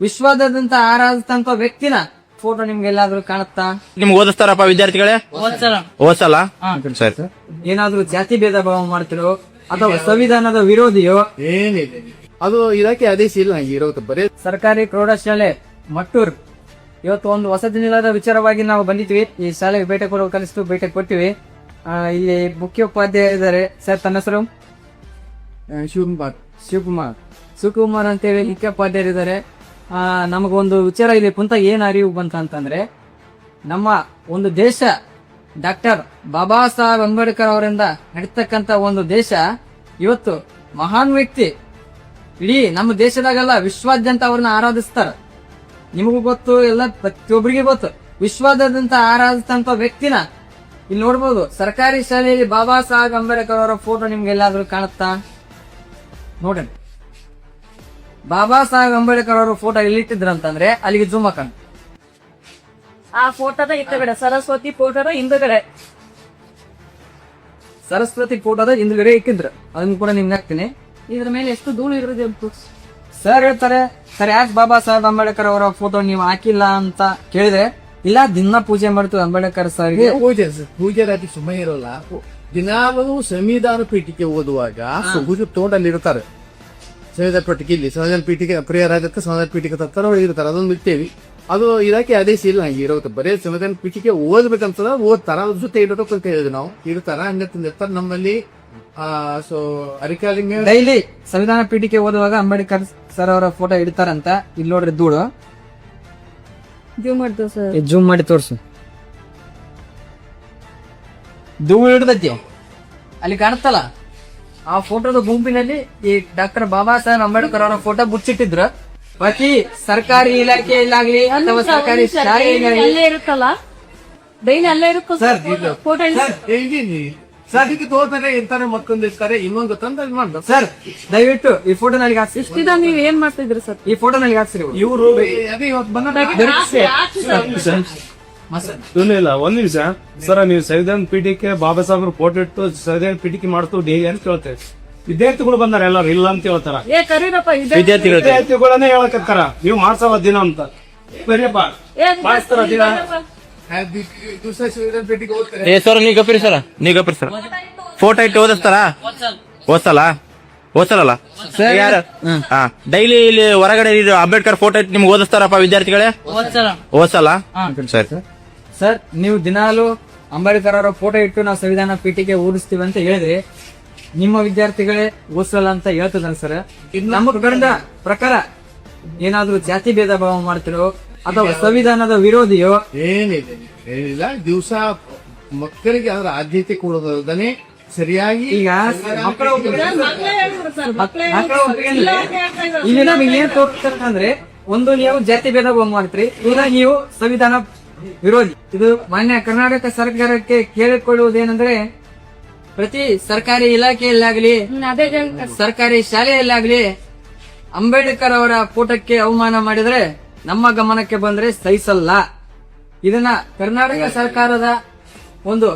ವಿಶ್ವಾದ್ಯಂತ ಆರಾಧಿಸಿದಂತ ವ್ಯಕ್ತಿನ ಫೋಟೋ ನಿಮ್ಗೆ ಎಲ್ಲಾದ್ರೂ ಕಾಣುತ್ತಾ? ನಿಮ್ಗೆ ಓದಿಸ್ತಾರಪ್ಪ ವಿದ್ಯಾರ್ಥಿಗಳೇ? ಓದ್ಸಲ್ಲ. ಸರಿ. ಏನಾದ್ರೂ ಜಾತಿ ಭೇದ ಭಾವ ಮಾಡ್ತಿರೋ ಅಥವಾ ಸಂವಿಧಾನದ ವಿರೋಧಿಯೋ? ಏನಿದೆ ಅದು ಇದಕ್ಕೆ ಆದೇಶ ಇಲ್ಲ ಇರೋದು ಬರೀ ಸರ್ಕಾರಿ ಪ್ರೌಢಶಾಲೆ ಮಟ್ಟೂರ್ ಇವತ್ತು ಒಂದು ವಸತಿ ನಿಲಯದ ವಿಚಾರವಾಗಿ ನಾವು ಬಂದಿದ್ವಿ. ಈ ಶಾಲೆಗೆ ಭೇಟಿ ಕೊಡೋ ಕಲಿಸ್ತು ಭೇಟಿ ಕೊಟ್ಟಿವಿ. ಇಲ್ಲಿ ಮುಖ್ಯೋಪಾಧ್ಯಾಯ ಇದ್ದಾರೆ. ಸರ್ ತನ್ನ ಹೆಸರು? ಶಿವಕುಮಾರ್ ಅಂತೇಳಿ ಮುಖ್ಯೋಪಾಧ್ಯಾಯರಿದ್ದಾರೆ. ನಮಗೊಂದು ವಿಚಾರ ಇಲ್ಲಿ ಕುಂತ ಏನ್ ಅರಿವು ಬಂತ ಅಂತಂದ್ರೆ, ನಮ್ಮ ಒಂದು ದೇಶ ಡಾಕ್ಟರ್ ಬಾಬಾ ಸಾಹೇಬ್ ಅಂಬೇಡ್ಕರ್ ಅವರಿಂದ ನಡೀತಕ್ಕಂತ ಒಂದು ದೇಶ ಇವತ್ತು ಮಹಾನ್ ವ್ಯಕ್ತಿ ಇಡೀ ನಮ್ಮ ದೇಶದಾಗಲ್ಲ ವಿಶ್ವಾದ್ಯಂತ ಅವ್ರನ್ನ ಆರಾಧಿಸ್ತಾರ. ನಿಮಗೂ ಗೊತ್ತು, ಎಲ್ಲ ಪ್ರತಿಯೊಬ್ಬರಿಗೆ ಗೊತ್ತು. ವಿಶ್ವಾದ್ಯಂತ ಆರಾಧಿಸಿದಂತ ವ್ಯಕ್ತಿನ ಇಲ್ಲಿ ನೋಡ್ಬೋದು. ಸರ್ಕಾರಿ ಶಾಲೆಯಲ್ಲಿ ಬಾಬಾ ಸಾಹೇಬ್ ಅಂಬೇಡ್ಕರ್ ಅವರ ಫೋಟೋ ನಿಮ್ಗೆ ಎಲ್ಲಾದ್ರೂ ಕಾಣುತ್ತಾ? ನೋಡ್ರಿ, ಬಾಬಾ ಸಾಹೇಬ್ ಅಂಬೇಡ್ಕರ್ ಅವರ ಫೋಟೋ ಎಲ್ಲಿಟ್ಟಿದ್ರಂತಂದ್ರೆ ಅಲ್ಲಿಗೆ ಜೂಮ್ ಹಾಕೋಣ. ಆ ಫೋಟೋದ ಹಿಂದಗಡೆ ಸರಸ್ವತಿ ಫೋಟೋದ ಹಿಂದಗಡೆ ಇಕ್ಕಿದ್ರು. ಅದನ್ನ ಕೂಡ ನಿಮ್ಗೆ ಹಾಕ್ತೀನಿ. ಇದ್ರ ಮೇಲೆ ಎಷ್ಟು ಧೂಳು ಇರೋದು ಸರ್ ಹೇಳ್ತಾರೆ, ಸರ್ ಯಾಕೆ ಬಾಬಾ ಸಾಹೇಬ್ ಅಂಬೇಡ್ಕರ್ ಅವರ ಫೋಟೋ ನೀವು ಹಾಕಿಲ್ಲ ಅಂತ ಕೇಳಿದ್ರೆ, ಇಲ್ಲ ದಿನ ಪೂಜೆ ಮಾಡ್ತೀವಿ ಅಂಬೇಡ್ಕರ್ ಸರ್ಗೆ. ಪೂಜೆ ರಾತ್ರಿ ಸುಮ್ಮನೆ ಇರೋಲ್ಲ. ದಿನಾಲು ಸಂವಿಧಾನ ಪೀಠಿಕೆ ಓದುವಾಗ ತೋಟಲ್ಲಿ ಇರ್ತಾರೆ. ಸಂವಿಧಾನ ಪೀಠಿಕೆ ಇಲ್ಲಿ ಸಂವಿಧಾನ ಪೀಠಿಕೆ ಪ್ರಿಯರ್ ಆಗತ್ತೆ. ಸಂವಿಧಾನ ಪೀಠಿಕೆ ತರ ಇರ್ತಾರೆ. ಅದೊಂದು ಇರ್ತೇವಿ. ಅದು ಇದಕ್ಕೆ ಆದೇಶ ಇಲ್ಲ ಇರೋದು ಬರೀ ಸಂವಿಧಾನ ಪೀಠಿಕೆ ಓದ್ಬೇಕಂತ ಓದ್ತಾರ. ಅದ್ರ ಜೊತೆ ಇಡೋಕೆ ಕೇಳಿದ್ವಿ ನಾವು. ಇರ್ತಾರ ಹಂಗಿರ್ತಾರೆ ನಮ್ಮಲ್ಲಿ. ಸೊ ಅರಿಕಾಲಿಂಗ ಡೈಲಿ ಸಂವಿಧಾನ ಪೀಠಿಕೆ ಓದುವಾಗ ಅಂಬೇಡ್ಕರ್ ಸರ್ ಅವರ ಫೋಟೋ ಇಡ್ತಾರಂತ. ಇಲ್ಲಿ ನೋಡ್ರಿ ಧೂಳು. ಜೂಮ್ ಮಾಡಿ ತೋರ್ಸು. ಧೂಳು ಹಿಡ್ದೈತಿ ಅಲ್ಲಿ ಕಾಣುತ್ತಲ್ಲ. ಆ ಫೋಟೋದ ಗುಂಪಿನಲ್ಲಿ ಈ ಡಾಕ್ಟರ್ ಬಾಬಾ ಸಾಹೇಬ್ ಅಂಬೇಡ್ಕರ್ ಅವರ ಫೋಟೋ ಮುಚ್ಚಿಟ್ಟಿದ್ರು. ಪ್ರತಿ ಸರ್ಕಾರಿ ಇಲಾಖೆಯಲ್ಲಾಗ್ಲಿ ಅಥವಾ ಸರ್ಕಾರಿ ಶಾಲೆಯಲ್ಲಿ ಇರುತ್ತಲ್ಲ, ಡೈಲಿ ಅಲ್ಲೇ ಇರುತ್ತೆ ಫೋಟೋ. ಸದ್ಯಕ್ಕೆ ತೋರ್ತಾರೆ ಇರ್ತಾರೆ, ಮತ್ತೊಂದು ಇರ್ತಾರೆ, ಇನ್ನೊಂದು ತಂದ್ರೆ ಮಾಡ್ತಾರೆ. ಸರ್ ದಯವಿಟ್ಟು ಈ ಫೋಟೋ ನನಗೆ ಹಾಕ್ಸಿ. ಇಷ್ಟಿದ ನೀವ್ ಏನ್ ಮಾಡ್ತಿದ್ರಿ ಸರ್? ಈ ಫೋಟೋ ನನಗೆ ಹಾಕ್ಸಿರಿ. ಇವರು ಅದೇ ಇವತ್ತು ಬಂದ ಇಲ್ಲ ಒಂದ್ ನಿಮಿಷ ಸರ್. ನೀವು ಸಂವಿಧಾನ ಪೀಠಿಕೆ ಬಾಬಾ ಸಾಹೇಬ್ರ ಫೋಟೋ ಇಟ್ಟು ಸಂವಿಧಾನ ಪೀಠಿಕೆ ಮಾಡ್ತು ಡೈಲಿ ಅಂತ ಕೇಳ್ತೇವೆ. ವಿದ್ಯಾರ್ಥಿಗಳು ಬಂದಾರ ಎಲ್ಲಾರು ಇಲ್ಲ ಅಂತ ಹೇಳ್ತಾರ. ವಿದ್ಯಾರ್ಥಿಗಳನ್ನೇ ಹೇಳಕತ್ತಾರ ನೀವು ಮಾಡ್ಸವ ದಿನ ಅಂತ. ಬರೀಪ್ಪ ಮಾಡಿಸ್ತಾರ ದಿನ. ಸರ್ ಫೋಟೋ ಇಟ್ಟು ಓದಿಸ್ತಾರಲ್ಲ ಯಾರು? ಡೈಲಿ ಇಲ್ಲಿ ಹೊರಗಡೆ ಅಂಬೇಡ್ಕರ್ ಫೋಟೋ ಇಟ್ಟು ನಿಮ್ಗೆ ಓದಿಸ್ತಾರಪ್ಪ ವಿದ್ಯಾರ್ಥಿಗಳೇ? ಓದ್ಸಲ್ಲ. ಸರಿ. ಸರ್ ನೀವು ದಿನಾಲು ಅಂಬೇಡ್ಕರ್ ಅವರ ಫೋಟೋ ಇಟ್ಟು ನಾವು ಸಂವಿಧಾನ ಪೀಠಿಕೆ ಓದಿಸ್ತೀವಿ ಅಂತ ಹೇಳಿದ್ರಿ. ನಿಮ್ಮ ವಿದ್ಯಾರ್ಥಿಗಳೇ ಓದಿಸಲ್ಲ ಅಂತ ಹೇಳ್ತದ ಸರ್. ನಮ್ಮ ಕಂಡ ಪ್ರಕಾರ ಏನಾದ್ರೂ ಜಾತಿ ಭೇದ ಭಾವ ಮಾಡ್ತಿರೋ ಅಥವಾ ಸಂವಿಧಾನದ ವಿರೋಧಿಯೋ? ಏನಿದೆ ಏನಿಲ್ಲ. ದಿವಸ ಮಕ್ಕಳಿಗೆ ಅದರ ಆದ್ಯತೆ ಕೊಡೋದಲ್ಲದೆ ಸರಿಯಾಗಿ ಈಗ ಇಲ್ಲಿ ನಮಗೆ ಏನ್ ತೋರಿಸ್ತಾರೆ ಒಂದು ನೀವು ಜಾತಿ ಭೇದ ಭಾವ ಮಾಡ್ತೀರಿ, ಈಗ ನೀವು ಸಂವಿಧಾನ ವಿರೋಧಿ. ಇದು ಮಾನ್ಯ ಕರ್ನಾಟಕ ಸರ್ಕಾರಕ್ಕೆ ಕೇಳಿಕೊಳ್ಳುವುದೇನೆಂದ್ರೆ, ಪ್ರತಿ ಸರ್ಕಾರಿ ಇಲಾಖೆಯಲ್ಲಾಗ್ಲಿ ಸರ್ಕಾರಿ ಶಾಲೆಯಲ್ಲಾಗ್ಲಿ ಅಂಬೇಡ್ಕರ್ ಅವರ ಫೋಟೋಕ್ಕೆ ಅವಮಾನ ಮಾಡಿದ್ರೆ ನಮ್ಮ ಗಮನಕ್ಕೆ ಬಂದ್ರೆ ಸಹಿಸಲ್ಲ. ಇದನ್ನ ಕರ್ನಾಟಕ ಸರ್ಕಾರದ ಒಂದು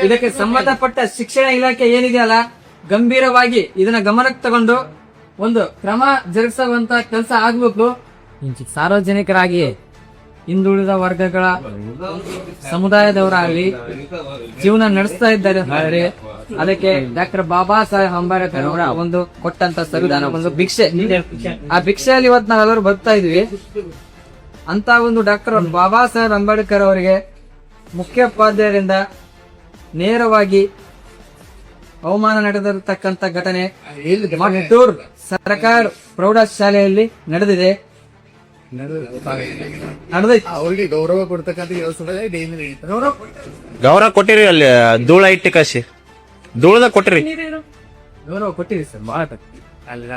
ಇದಕ್ಕೆ ಸಂಬಂಧಪಟ್ಟ ಶಿಕ್ಷಣ ಇಲಾಖೆ ಏನಿದೆಯಲ್ಲ, ಗಂಭೀರವಾಗಿ ಇದನ್ನ ಗಮನಕ್ಕೆ ತಗೊಂಡು ಒಂದು ಕ್ರಮ ಜರುಗಿಸುವಂತ ಕೆಲಸ ಆಗ್ಬೇಕು. ಸಾರ್ವಜನಿಕರಾಗಿ ಹಿಂದುಳಿದ ವರ್ಗಗಳ ಸಮುದಾಯದವರಾಗಲಿ ಜೀವನ ನಡೆಸ್ತಾ ಇದ್ದಾರೆ. ಅದಕ್ಕೆ ಡಾಕ್ಟರ್ ಬಾಬಾ ಸಾಹೇಬ್ ಅಂಬೇಡ್ಕರ್ ಅವರ ಒಂದು ಕೊಟ್ಟಂತ ಸಂವಿಧಾನ ಒಂದು ಭಿಕ್ಷೆ. ಆ ಭಿಕ್ಷೆಯಲ್ಲಿ ಇವತ್ತು ನಾವೆಲ್ಲರೂ ಬದುಕ್ತಾ ಇದ್ವಿ. ಅಂತ ಒಂದು ಡಾಕ್ಟರ್ ಬಾಬಾ ಸಾಹೇಬ್ ಅಂಬೇಡ್ಕರ್ ಅವರಿಗೆ ಮುಖ್ಯೋಪಾಧ್ಯಾಯರಿಂದ ನೇರವಾಗಿ ಅವಮಾನ ನಡೆದಿರತಕ್ಕಂತ ಘಟನೆ ಮಟ್ಟೂರ್ ಸರ್ಕಾರ ಪ್ರೌಢಶಾಲೆಯಲ್ಲಿ ನಡೆದಿದೆ. ಅವ್ರಿಗೆ ಗೌರವ ಕೊಡ್ತಕ್ಕಂಥ ಗೌರವ ಕೊಟ್ಟಿರಿ. ಅಲ್ಲಿ ಧೂಳ ಇಟ್ಟು ಕಸಿ ಧೂಳದಾಗ ಕೊಟ್ಟಿರಿ. ಗೌರವ ಕೊಟ್ಟಿರಿ ಸರ್. ಬಹಳ ಅಲ್ಲ